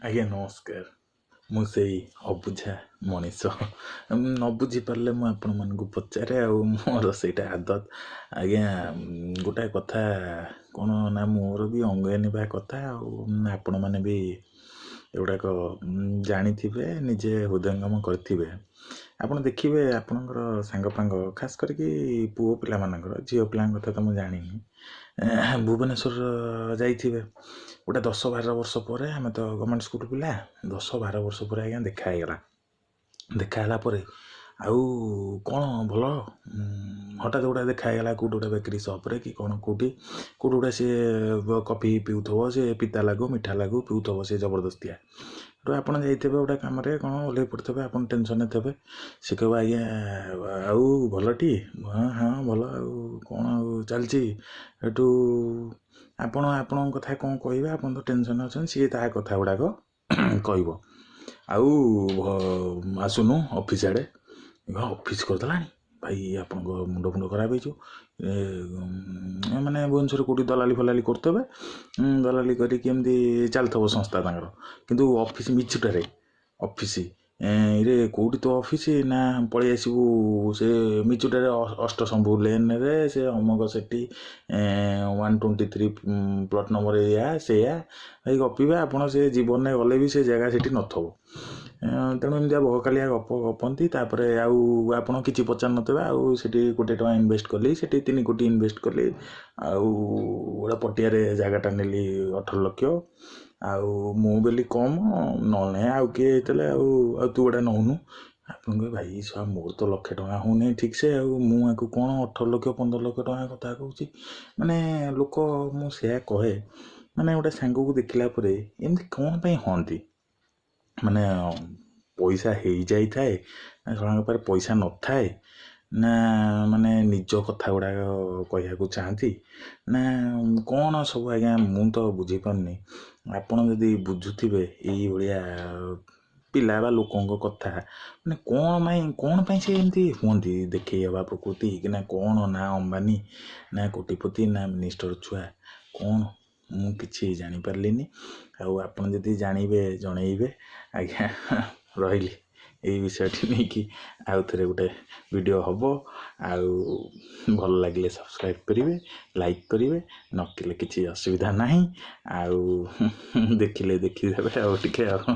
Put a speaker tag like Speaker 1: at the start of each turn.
Speaker 1: ଆଜ୍ଞା ନମସ୍କାର। ମୁଁ ସେଇ ଅବୁଝା ମଣିଷ ନ ବୁଝିପାରିଲେ ମୁଁ ଆପଣମାନଙ୍କୁ ପଚାରେ, ଆଉ ମୋର ସେଇଟା ଆଦତ। ଆଜ୍ଞା ଗୋଟାଏ କଥା କ'ଣ ନା, ମୋର ବି ଅଙ୍ଗେ ନିଭା କଥା, ଆଉ ଆପଣମାନେ ବି ଏଗୁଡ଼ାକ ଜାଣିଥିବେ, ନିଜେ ହୃଦୟଙ୍ଗମ କରିଥିବେ। ଆପଣ ଦେଖିବେ ଆପଣଙ୍କର ସାଙ୍ଗଫାଙ୍ଗ, ଖାସ୍ କରିକି ପୁଅ ପିଲାମାନଙ୍କର, ଝିଅ ପିଲାଙ୍କ କଥା ତ ମୁଁ ଜାଣିନି, ଭୁବନେଶ୍ୱର ଯାଇଥିବେ। ଗୋଟେ 10-12 ବର୍ଷ ପରେ, ଆମେ ତ ଗଭର୍ଣ୍ଣମେଣ୍ଟ ସ୍କୁଲ ପିଲା, 10-12 ବର୍ଷ ପରେ ଆଜ୍ଞା ଦେଖା ହେଇଗଲା। ଦେଖା ହେଲା ପରେ ଆଉ କ'ଣ ଭଲ, ହଠାତ୍ ଗୋଟେ ଦେଖା ହେଇଗଲା କେଉଁଠି ଗୋଟେ ବେକରୀ ସପ୍ରେ କି କ'ଣ କେଉଁଠି ଗୋଟେ ସିଏ କଫି ପିଉଥିବ, ସେ ପିତା ଲାଗୁ ମିଠା ଲାଗୁ ପିଉଥିବ ସେ ଜବରଦସ୍ତିଆ। ତ ଆପଣ ଯାଇଥିବେ ଗୋଟେ କାମରେ କ'ଣ ଓହ୍ଲେଇ ପଡ଼ିଥିବେ, ଆପଣ ଟେନସନ୍ରେ ଥିବେ। ସେ କହିବ ଆଜ୍ଞା ଆଉ ଭଲଟି? ହଁ ହଁ ଭଲ, ଆଉ କ'ଣ ଆଉ ଚାଲିଛି? ଏଠୁ ଆପଣ ଆପଣଙ୍କ କଥା କ'ଣ କହିବେ, ଆପଣ ତ ଟେନସନ୍ ଅଛନ୍ତି, ସିଏ ତା କଥା ଗୁଡ଼ାକ କହିବ। ଆଉ ଆସୁନୁ ଅଫିସ୍ ଆଡ଼େ। ଅଫିସ୍ କରିଦେଲାଣି ଭାଇ, ଆପଣଙ୍କ ମୁଣ୍ଡ ଖରାପ ହେଇଯିବ। ମାନେ ଭୁବନେଶ୍ୱରରେ କେଉଁଠି ଦଲାଲି ଫଲାଲି କରୁଥିବେ, ଦଲାଲି କରିକି ଏମିତି ଚାଲିଥିବ ସଂସ୍ଥା ତାଙ୍କର, କିନ୍ତୁ ଅଫିସ୍ ମିଛୁଟାରେ ଅଫିସ୍ ରେ କେଉଁଠି ତ ଅଫିସ୍ ନା, ପଳେଇ ଆସିବୁ ସେ ମିଛୁଟାରେ ଅଷ୍ଟଶମ୍ଭୁ ଲେନ୍ରେ, ସେ ଅମକ ସେଠି 123 ପ୍ଲଟ୍ ନମ୍ବର ଏଇଆ ସେଇଆ ଭାଇ ଗପିବେ ଆପଣ। ସେ ଜୀବନରେ ଗଲେ ବି ସେ ଜାଗା ସେଠି ନଥିବ। ତେଣୁ ଏମିତିଆ ବହକାଲିଆ ଗପ ଗପନ୍ତି। ତାପରେ ଆଉ ଆପଣ କିଛି ପଚାରୁନଥିବେ, ଆଉ ସେଠି 1 କୋଟି ଟଙ୍କା ଇନଭେଷ୍ଟ କଲି, ସେଠି 3 କୋଟି ଇନଭେଷ୍ଟ କଲି, ଆଉ ଗୋଟେ ପଟିଆରେ ଜାଗାଟା ନେଲି 18 ଲକ୍ଷ, ଆଉ ମୁଁ ବୋଲି କମ୍, ନହେଲେ ଆଉ କିଏ ହେଇଥିଲେ ଆଉ ତୁ ଗୋଟେ ନେଉନୁ। ଆପଣ କହିବେ ଭାଇ ସାର୍ ମୋର ତ 1 ଲକ୍ଷ ଟଙ୍କା ହେଉନି ଠିକ୍ସେ, ଆଉ ମୁଁ ଆକୁ କ'ଣ 18 ଲକ୍ଷ 15 ଲକ୍ଷ ଟଙ୍କା କଥା କହୁଛି। ମାନେ ଲୋକ, ମୁଁ ସେୟା କହେ, ମାନେ ଗୋଟେ ସାଙ୍ଗକୁ ଦେଖିଲା ପରେ ଏମିତି କ'ଣ ପାଇଁ ହୁଅନ୍ତି? ମାନେ ପଇସା ହେଇଯାଇଥାଏ ନା ସେମାନଙ୍କ ପାଖରେ ପଇସା ନଥାଏ, ନା ମାନେ ନିଜ କଥା ଗୁଡ଼ାକ କହିବାକୁ ଚାହାନ୍ତି, ନା କ'ଣ ସବୁ ଆଜ୍ଞା ମୁଁ ତ ବୁଝିପାରୁନି। ଆପଣ ଯଦି ବୁଝୁଥିବେ ଏଇଭଳିଆ ପିଲା ବା ଲୋକଙ୍କ କଥା, ମାନେ କ'ଣ ପାଇଁ ସେ ଏମିତି ହୁଅନ୍ତି ଦେଖେଇ ହେବା ପ୍ରକୃତି, କି ନା କ'ଣ, ନା ଅମ୍ବାନୀ, ନା କୋଟିପତି, ନା ମିନିଷ୍ଟର ଛୁଆ, କ'ଣ ମୁଁ କିଛି ଜାଣିପାରିଲିନି। ଆଉ ଆପଣ ଯଦି ଜାଣିବେ ଜଣେଇବେ ଆଜ୍ଞା। ରହିଲି। ଏଇ ବିଷୟଟି ନେଇକି ଆଉ ଥରେ ଗୋଟେ ଭିଡ଼ିଓ ହେବ, ଆଉ ଭଲ ଲାଗିଲେ ସବସ୍କ୍ରାଇବ୍ କରିବେ, ଲାଇକ୍ କରିବେ, ନକଲେ କିଛି ଅସୁବିଧା ନାହିଁ, ଆଉ ଦେଖିଲେ ଦେଖିଦେବେ ଆଉ ଟିକେ ଆଉ।